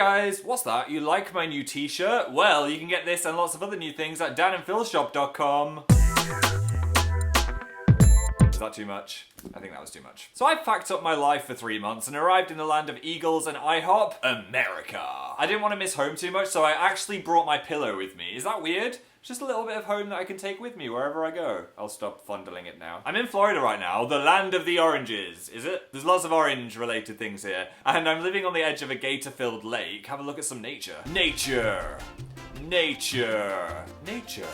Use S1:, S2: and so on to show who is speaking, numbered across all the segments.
S1: guys, what's that? You like my new t-shirt? Well, you can get this and lots of other new things at danandphilshop.com. Is that too much? I think that was too much. So I packed up my life for 3 months and arrived in the land of eagles and IHOP, America. I didn't want to miss home too much, so I actually brought my pillow with me. Is that weird? Just a little bit of home that I can take with me wherever I go. I'll stop fondling it now. I'm in Florida right now, the land of the oranges. Is it? There's lots of orange-related things here. And I'm living on the edge of a gator-filled lake. Have a look at some nature. Nature. Nature. Nature.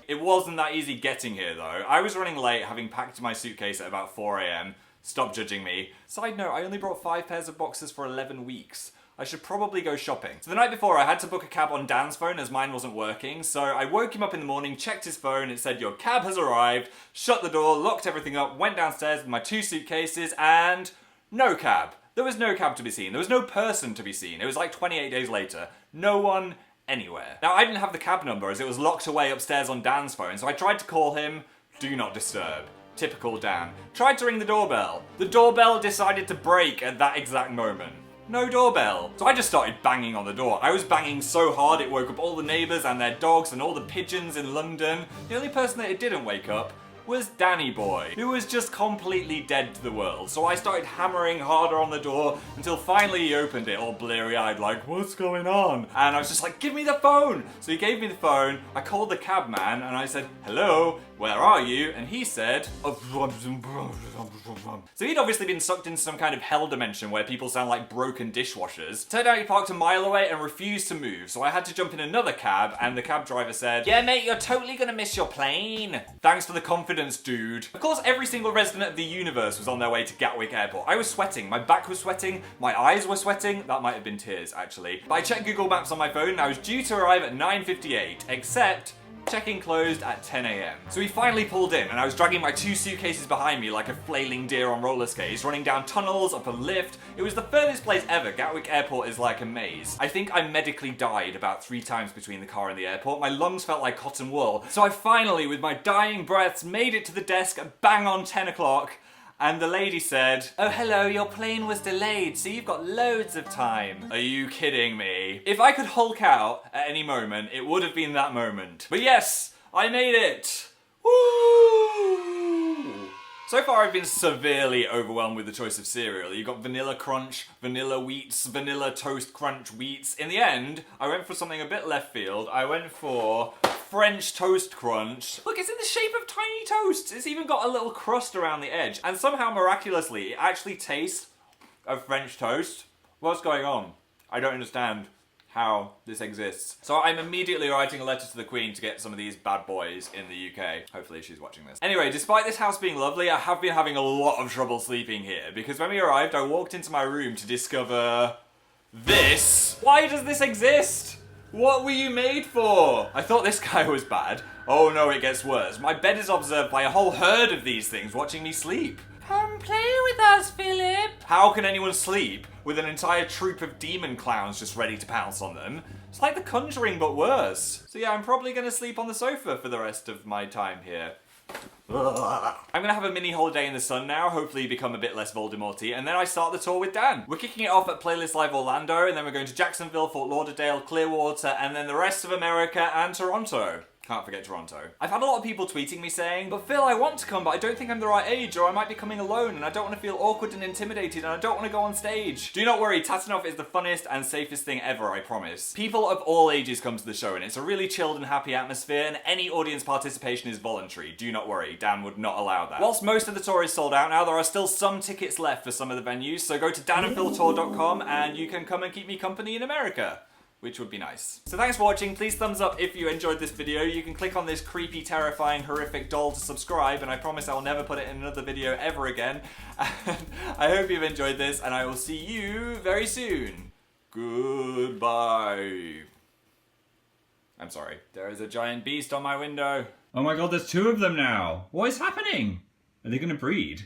S1: It wasn't that easy getting here though. I was running late, having packed my suitcase at about 4 AM. Stop judging me. Side note, I only brought 5 pairs of boxers for 11 weeks. I should probably go shopping. So the night before, I had to book a cab on Dan's phone as mine wasn't working. So I woke him up in the morning, checked his phone, it said your cab has arrived, shut the door, locked everything up, went downstairs with my 2 suitcases and no cab. There was no cab to be seen. There was no person to be seen. It was like 28 days later. No one anywhere. Now I didn't have the cab number as it was locked away upstairs on Dan's phone. So I tried to call him, do not disturb. Typical Dan. Tried to ring the doorbell. The doorbell decided to break at that exact moment. No doorbell. So I just started banging on the door. I was banging so hard it woke up all the neighbours and their dogs and all the pigeons in London. The only person that it didn't wake up was Danny Boy, who was just completely dead to the world. So I started hammering harder on the door until finally he opened it all bleary-eyed like, what's going on? And I was just like, give me the phone! So he gave me the phone, I called the cab man and I said, hello, where are you? And he said, so he'd obviously been sucked into some kind of hell dimension where people sound like broken dishwashers. Turned out he parked a mile away and refused to move, so I had to jump in another cab and the cab driver said, yeah mate, you're totally gonna miss your plane. Thanks for the confidence, dude. Of course, every single resident of the universe was on their way to Gatwick Airport. I was sweating, my back was sweating, my eyes were sweating. That might have been tears, actually. But I checked Google Maps on my phone and I was due to arrive at 9:58, except check-in closed at 10 AM. So he finally pulled in and I was dragging my 2 suitcases behind me like a flailing deer on roller skates, running down tunnels, up a lift. It was the furthest place ever. Gatwick Airport is like a maze. I think I medically died about 3 times between the car and the airport. My lungs felt like cotton wool. So I finally, with my dying breaths, made it to the desk at bang on 10 o'clock. And the lady said, oh hello, your plane was delayed, so you've got loads of time. Are you kidding me? If I could Hulk out at any moment, it would have been that moment. But yes, I made it. Woo! So far I've been severely overwhelmed with the choice of cereal. You've got Vanilla Crunch, Vanilla Wheats, Vanilla Toast Crunch Wheats. In the end, I went for something a bit left field. I went for French Toast Crunch. Look, it's in the shape of tiny toasts. It's even got a little crust around the edge. And somehow, miraculously, it actually tastes of French toast. What's going on? I don't understand how this exists. So I'm immediately writing a letter to the Queen to get some of these bad boys in the UK. Hopefully she's watching this. Anyway, despite this house being lovely, I have been having a lot of trouble sleeping here because when we arrived, I walked into my room to discover this. Why does this exist? What were you made for? I thought this guy was bad. Oh no, it gets worse. My bed is observed by a whole herd of these things watching me sleep. Come play with us, Philip. How can anyone sleep with an entire troop of demon clowns just ready to pounce on them? It's like The Conjuring, but worse. So yeah, I'm probably gonna sleep on the sofa for the rest of my time here. I'm gonna have a mini holiday in the sun now, hopefully become a bit less Voldemorty, and then I start the tour with Dan. We're kicking it off at Playlist Live Orlando, and then we're going to Jacksonville, Fort Lauderdale, Clearwater, and then the rest of America and Toronto. Can't forget Toronto. I've had a lot of people tweeting me saying, but Phil, I want to come, but I don't think I'm the right age, or I might be coming alone, and I don't want to feel awkward and intimidated, and I don't want to go on stage. Do not worry, Tatanoff is the funniest and safest thing ever, I promise. People of all ages come to the show, and it's a really chilled and happy atmosphere, and any audience participation is voluntary. Do not worry, Dan would not allow that. Whilst most of the tour is sold out now, there are still some tickets left for some of the venues, so go to danandphiltour.com and you can come and keep me company in America, which would be nice. So thanks for watching. Please thumbs up if you enjoyed this video. You can click on this creepy, terrifying, horrific doll to subscribe, and I promise I will never put it in another video ever again. And I hope you've enjoyed this, and I will see you very soon. Goodbye. I'm sorry. There is a giant beast on my window.
S2: Oh my god, there's 2 of them now. What is happening? Are they gonna breed?